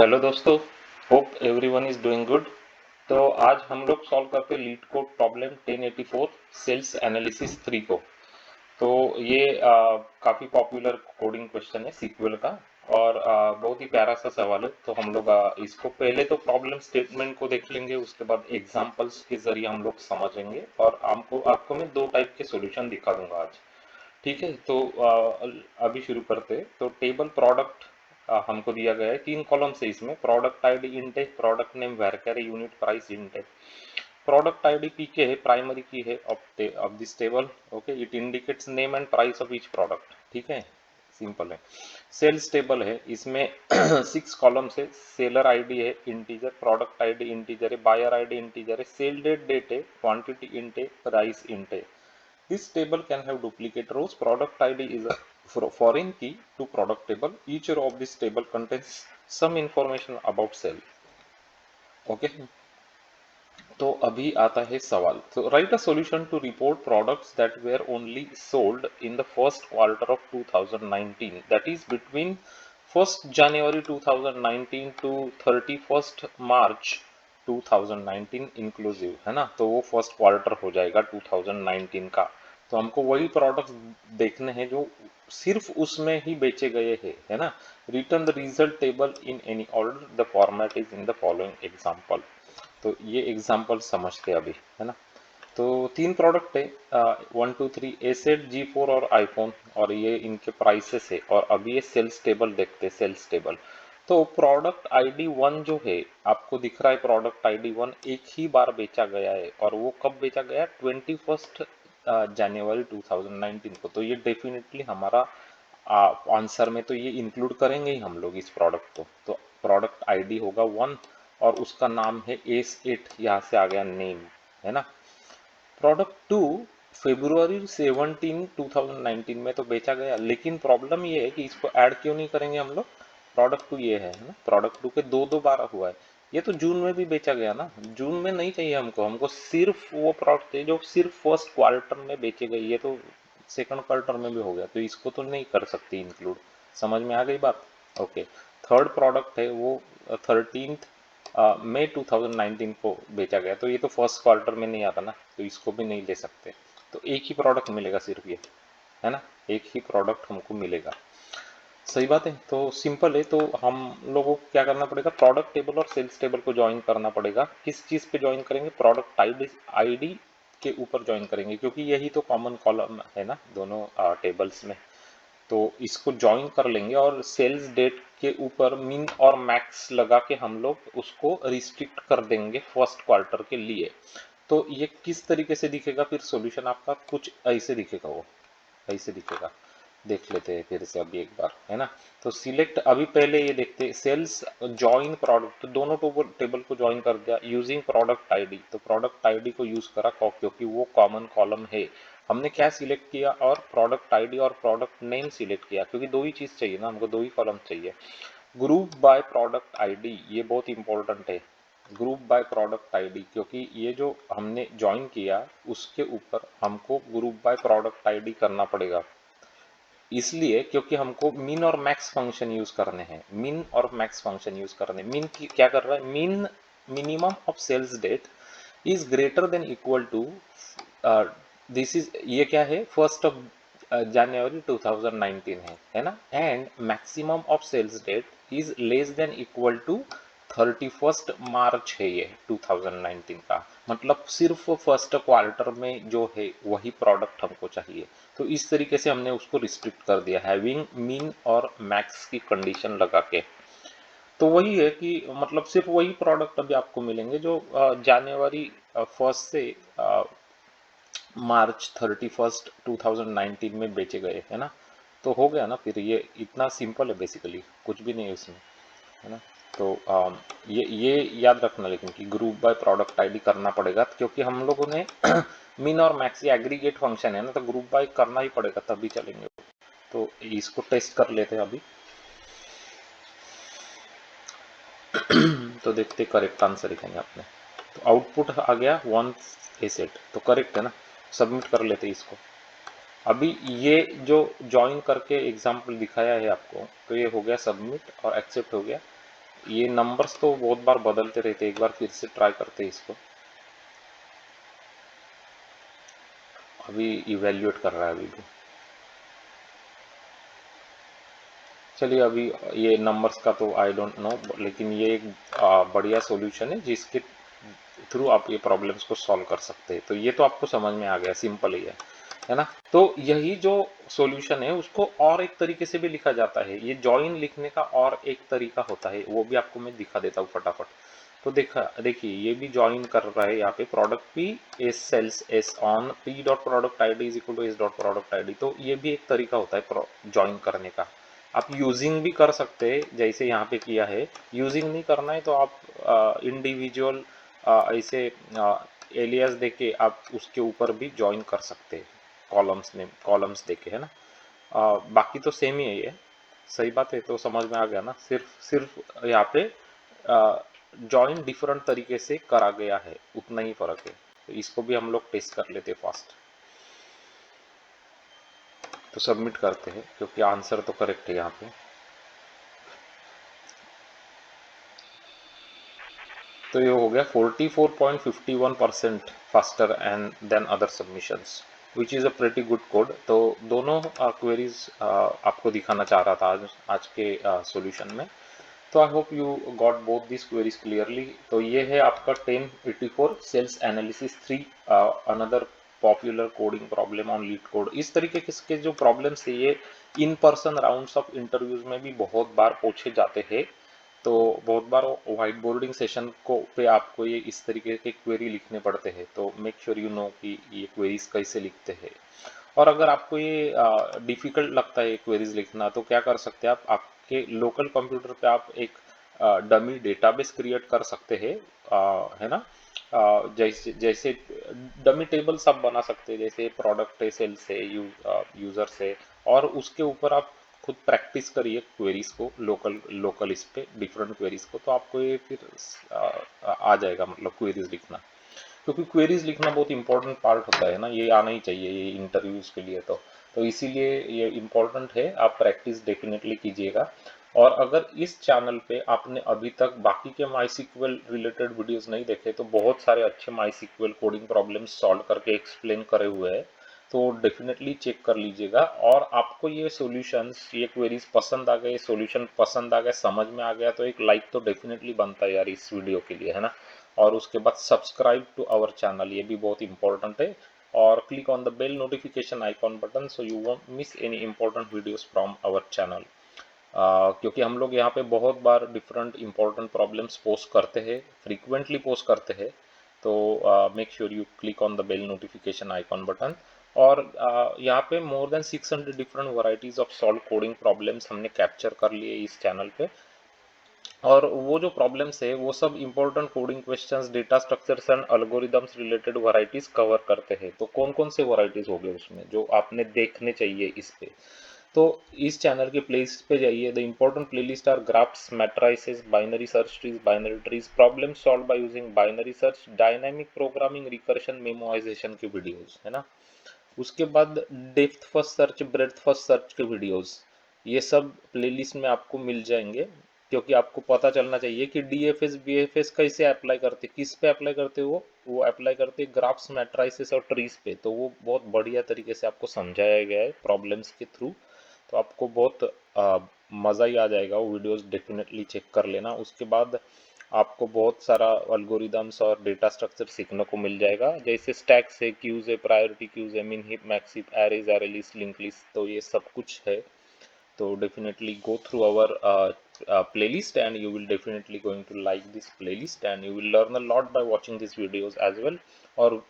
Hello दोस्तों, hope everyone is doing good. तो आज हम लोग सॉल्व करते हैं LeetCode problem 1084 sales analysis 3 को। तो ये काफी पॉपुलर कोडिंग क्वेश्चन है सीक्वल का और बहुत ही प्यारा सा सवाल है। तो हम लोग इसको पहले तो प्रॉब्लम स्टेटमेंट को देख लेंगे, उसके बाद एग्जांपल्स के जरिए हम लोग समझेंगे और आपको आपको मैं दो टाइप के सॉल्यूशन दिखा दूंगा आज। ठीक है, तो अभी शुरू करते हैं। तो टेबल प्रोडक्ट हमको दिया गया है, 3 कॉलम से। इसमें प्रोडक्ट आईडी इंट है, प्रोडक्ट नेम वेरकर है, यूनिट प्राइस इंट है। प्रोडक्ट आईडी पीके है, प्राइमरी की है of this table. Okay, it indicates name and price of each product. ठीक है, सिंपल है। सेल्स टेबल है, इसमें 6 कॉलम से। सेलर आईडी है इंटीजर, प्रोडक्ट आईडी इंटीजर है, बायर आईडी इंटीजर है, सेल डेट डेट है, क्वांटिटी इंट है, प्राइस इंट है। This table can have duplicate rows. Product ID is a foreign key to product table. Each row of this table contains some information about sale. Okay. तो अभी आता है सवाल। तो write a solution to report products that were only sold in the first quarter of 2019, that is between 1st January 2019 to 31st March 2019 inclusive, है ना। तो वो फर्स्ट क्वार्टर हो जाएगा 2019 का। तो हमको वही प्रोडक्ट्स देखने हैं जो सिर्फ उसमें ही बेचे गए हैं, है ना। Return the result table in any order, the format is in the following example. तो ये एग्जांपल समझते हैं अभी, है ना। तो 3 प्रोडक्ट है, 1 2 3 एसेट, G4 और आईफोन, और ये इनके प्राइसेस है। और अभी ये सेल्स टेबल देखते हैं, सेल्स टेबल। तो प्रोडक्ट आईडी 1 जो है, आपको दिख रहा है प्रोडक्ट आईडी 1 एक ही बार बेचा गया है। और वो कब बेचा गया? 21 जनवरी 2019 को। तो ये डेफिनेटली हमारा आंसर में तो ये इंक्लूड करेंगे ही हम लोग इस प्रोडक्ट को। तो प्रोडक्ट आईडी होगा 1 और उसका नाम है S8, यहाँ से आ गया नेम, है ना। प्रोडक्ट 2 February 17 2019 में तो बेचा गया, लेकिन प्रॉब्लम ये है कि इसको ऐड क्यों नहीं करेंगे हम लोग। प्रोडक्ट 2 ये है ना, प्रोडक्ट 2 के दो दो बार हुआ है। ये तो जून में भी बेचा गया ना, जून में नहीं चाहिए हमको। हमको सिर्फ वो प्रोडक्ट है जो सिर्फ फर्स्ट क्वार्टर में बेचे गए। ये तो सेकंड क्वार्टर में भी हो गया, तो इसको तो नहीं कर सकते इंक्लूड। समझ में आ गई बात? ओके। थर्ड प्रोडक्ट है वो 13 मई 2019 को बेचा गया। तो ये तो फर्स्ट क्वार्टर में नहीं आता ना, तो इसको भी नहीं ले सकते। तो एक ही प्रोडक्ट मिलेगा सिर्फ ये, है ना। एक ही प्रोडक्ट हमको मिलेगा। सही बात है। तो सिंपल है। तो हम लोगों को क्या करना पड़ेगा? प्रोडक्ट टेबल और सेल्स टेबल को ज्वाइन करना पड़ेगा। किस चीज पे ज्वाइन करेंगे? प्रोडक्ट आईडी के ऊपर ज्वाइन करेंगे, क्योंकि यही तो कॉमन कॉलम है ना दोनों टेबल्स में। तो इसको ज्वाइन कर लेंगे और सेल्स डेट के ऊपर मिन और मैक्स लगा के हम लोग उसको रिस्ट्रिक्ट कर देंगे फर्स्ट क्वार्टर के लिए। तो ये किस तरीके से दिखेगा फिर सॉल्यूशन आपका? कुछ ऐसे दिखेगा, वो ऐसे दिखेगा। देख लेते हैं फिर से अभी एक बार, है ना। तो सिलेक्ट, अभी पहले ये देखते हैं सेल्स ज्वाइन प्रोडक्ट। तो दोनों टेबल को ज्वाइन कर दिया यूजिंग प्रोडक्ट आईडी। तो प्रोडक्ट आईडी को यूज करा क्योंकि वो कॉमन कॉलम है। हमने क्या सिलेक्ट किया? और प्रोडक्ट आईडी और प्रोडक्ट नेम सिलेक्ट किया, क्योंकि दो ही चीज चाहिए ना हमको, दो ही कॉलम चाहिए। ग्रुप बाय प्रोडक्ट आईडी, ये बहुत इंपॉर्टेंट है। ग्रुप बाय प्रोडक्ट आईडी, क्योंकि ये जो हमने ज्वाइन किया उसके ऊपर हमको ग्रुप बाय प्रोडक्ट आईडी करना पड़ेगा। इसलिए क्योंकि हमको मिन और मैक्स फंक्शन यूज करने हैं। मिन और मैक्स फंक्शन यूज करने। मिन की क्या कर रहा है? Min minimum of sales date is greater than equal to, this is, ये क्या है? 1 जनवरी 2019 है ना। And maximum of sales date is less than equal to 31 मार्च है ये 2019 का। मतलब सिर्फ फर्स्ट क्वार्टर में जो है वही प्रोडक्ट हमको चाहिए। तो इस तरीके से हमने उसको रिस्ट्रिक्ट कर दिया, हैविंग मिन और मैक्स की कंडीशन लगा के। तो वही है कि मतलब सिर्फ वही प्रोडक्ट अभी आपको मिलेंगे जो जनवरी 1 से मार्च 31 2019 में बेचे गए, है ना। तो हो गया ना फिर। ये इतना सिंपल है बेसिकली, कुछ भी नहीं है उसमें, है ना। तो ये याद रखना लेकिन कि ग्रुप बाय प्रोडक्ट आईडी करना पड़ेगा, क्योंकि हम लोगों ने मिन और मैक्स ये एग्रीगेट फंक्शन है ना, तो ग्रुप बाय करना ही पड़ेगा तभी चलेंगे। तो इसको टेस्ट कर लेते हैं अभी। तो देखते करेक्ट आंसर लिखेंगे आपने। तो आउटपुट आ गया 1 एसेट, तो करेक्ट है ना। सबमिट कर लेते हैं इसको अभी। ये जो ज्वाइन करके एग्जाम्पल दिखाया है आपको, तो ये हो गया सबमिट और एक्सेप्ट हो गया। ये नंबर्स तो बहुत बार बदलते रहते, एक बार फिर से ट्राई करते हैं इसको। अभी इवेल्युएट कर रहा है अभी भी। चलिए अभी ये नंबर्स का तो आई डोंट नो, लेकिन ये एक बढ़िया सॉल्यूशन है जिसके थ्रू आप ये प्रॉब्लम्स को सॉल्व कर सकते हैं। तो ये तो आपको समझ में आ गया, सिंपल ही है ना। तो यही जो सॉल्यूशन है उसको और एक तरीके से भी लिखा जाता है। ये जॉइन लिखने का और एक तरीका होता है, वो भी आपको मैं दिखा देता हूँ फटाफट। तो देखिए ये भी ज्वाइन कर रहा है यहाँ पे, product P S sales S on P dot product ID is equal to S dot product ID. तो ये भी एक तरीका होता है ज्वाइन करने का। आप यूजिंग भी कर सकते हैं जैसे यहाँ पे किया है। यूजिंग नहीं करना है तो आप इंडिविजुअल ऐसे एलियास देके आप उसके ऊपर भी ज्वाइन कर सकते हैं, कॉलम्स देके, है ना। बाकी तो सेम ही है ये, सही बात है। तो समझ में आ गया ना, सिर्फ सिर्फ यहाँ पे जॉइन डिफरेंट तरीके से करा गया है, उतना ही फर्क है। तो इसको भी हम लोग टेस्ट कर लेते फास्ट। तो सबमिट करते हैं क्योंकि आंसर तो करेक्ट है यहाँ पे। तो ये हो गया 44.51% faster and than other submissions which is a pretty good code. तो दोनों क्वेरीज आपको दिखाना चाह रहा था आज के सॉल्यूशन में। तो I hope you got both this queries clearly. तो ये है आपका 1084 sales analysis 3, another popular coding problem on LeetCode. इस तरीके के जो प्रॉब्लम्स है ये in person rounds of interviews में भी बहुत बार पूछे जाते हैं। तो बहुत बार व्हाइट बोर्डिंग सेशन को पे आपको ये इस तरीके के क्वेरी लिखने पड़ते हैं। तो मेक श्योर यू नो कि ये क्वेरीज कैसे लिखते हैं। और अगर आपको ये डिफिकल्ट लगता है क्वेरीज लिखना, तो क्या कर सकते हैं आप, आपके लोकल कंप्यूटर पे आप एक डमी डेटाबेस क्रिएट कर सकते हैं, है ना। जैसे जैसे डमी टेबल्स आप बना सकते हैं, जैसे प्रोडक्ट है, सेल्स है, यूजर से, और उसके ऊपर आप खुद प्रैक्टिस करिए क्वेरीज को, लोकल लोकल इस पे डिफरेंट क्वेरीज को। तो आपको ये फिर आ जाएगा, मतलब क्वेरीज लिखना। क्योंकि क्वेरीज लिखना बहुत इंपॉर्टेंट पार्ट होता है ना, ये आना ही चाहिए ये इंटरव्यूज के लिए। तो इसीलिए ये इम्पोर्टेंट है, आप प्रैक्टिस डेफिनेटली कीजिएगा। और अगर इस चैनल पे आपने अभी तक बाकी के माई रिलेटेड वीडियोस नहीं देखे, तो बहुत सारे अच्छे माई कोडिंग प्रॉब्लम्स सॉल्व करके एक्सप्लेन करे हुए हैं। तो डेफिनेटली चेक कर लीजिएगा। और आपको ये सॉल्यूशंस, ये क्वेरीज पसंद आ गए, सॉल्यूशन पसंद आ गए, समझ में आ गया, तो एक लाइक तो डेफिनेटली बनता है यार इस वीडियो के लिए, है ना। और उसके बाद सब्सक्राइब टू आवर चैनल, ये भी बहुत इंपॉर्टेंट है। और click on the bell notification icon button so you won't miss any important videos from our channel. क्योंकि हम लोग यहाँ पे बहुत बार डिफरेंट इंपॉर्टेंट प्रॉब्लम्स पोस्ट करते हैं, फ्रीक्वेंटली पोस्ट करते हैं। तो make sure you click on the bell notification icon button. और यहाँ पे more than 600 different varieties of solve coding problems हमने कैप्चर कर लिए इस चैनल पे। और वो जो प्रॉब्लम्स है वो सब important coding questions, data structures and algorithms related varieties cover करते हैं। तो कौन कौन से वैरायटीज हो गए उसमें जो आपने देखने चाहिए इस पे। तो इस चैनल के प्लेलिस्ट पे जाइए। The important playlist are graphs, matrices, binary search trees, binary trees, problem solve by using binary search, dynamic programming, recursion, memorization के वीडियोस, है ना। उसके बाद depth first search, breadth first search के वीडियोस, ये सब प्लेलिस्ट में आपको मिल जाएंगे। क्योंकि आपको पता चलना चाहिए कि डीएफएस बीएफएस कैसे अप्लाई करते, किस पे अप्लाई करते हो। वो अप्लाई करते ग्राफ्स, मैट्राइसेस और ट्रीज पे। तो वो बहुत बढ़िया तरीके से आपको समझाया गया है प्रॉब्लम्स के थ्रू। तो आपको बहुत मज़ा ही आ जाएगा, वो वीडियोस डेफिनेटली चेक कर लेना। उसके बाद आपको बहुत सारा एल्गोरिदम्स और डेटा स्ट्रक्चर सीखने को मिल जाएगा, जैसे स्टैक्स है, क्यूज है, प्रायोरिटी क्यूज है, मिन hip, max heap, arrays, array list, link list. तो ये सब कुछ है। तो definitely go through our playlist and you will definitely going to like this playlist and you will learn a lot by watching these videos as well। और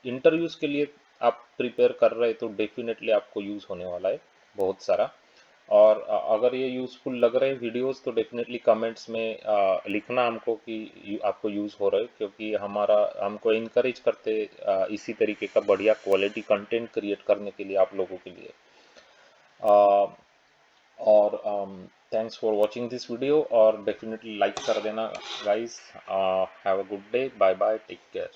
interviews के लिए आप प्रिपेयर कर रहे हैं तो डेफिनेटली आपको यूज़ होने वाला है बहुत सारा। और अगर ये यूज़फुल लग रहे हैं वीडियोस तो डेफिनेटली कमेंट्स में लिखना हमको कि आपको यूज़ हो रहा है। क्योंकि हमको इनकरेज करते इसी तरीके का बढ़िया क्वालिटी कंटेंट क्रिएट करने के लिए आप लोगों के लिए। और thanks for watching this video और डेफिनेटली लाइक कर देना guys. Have a good day, bye bye, take care.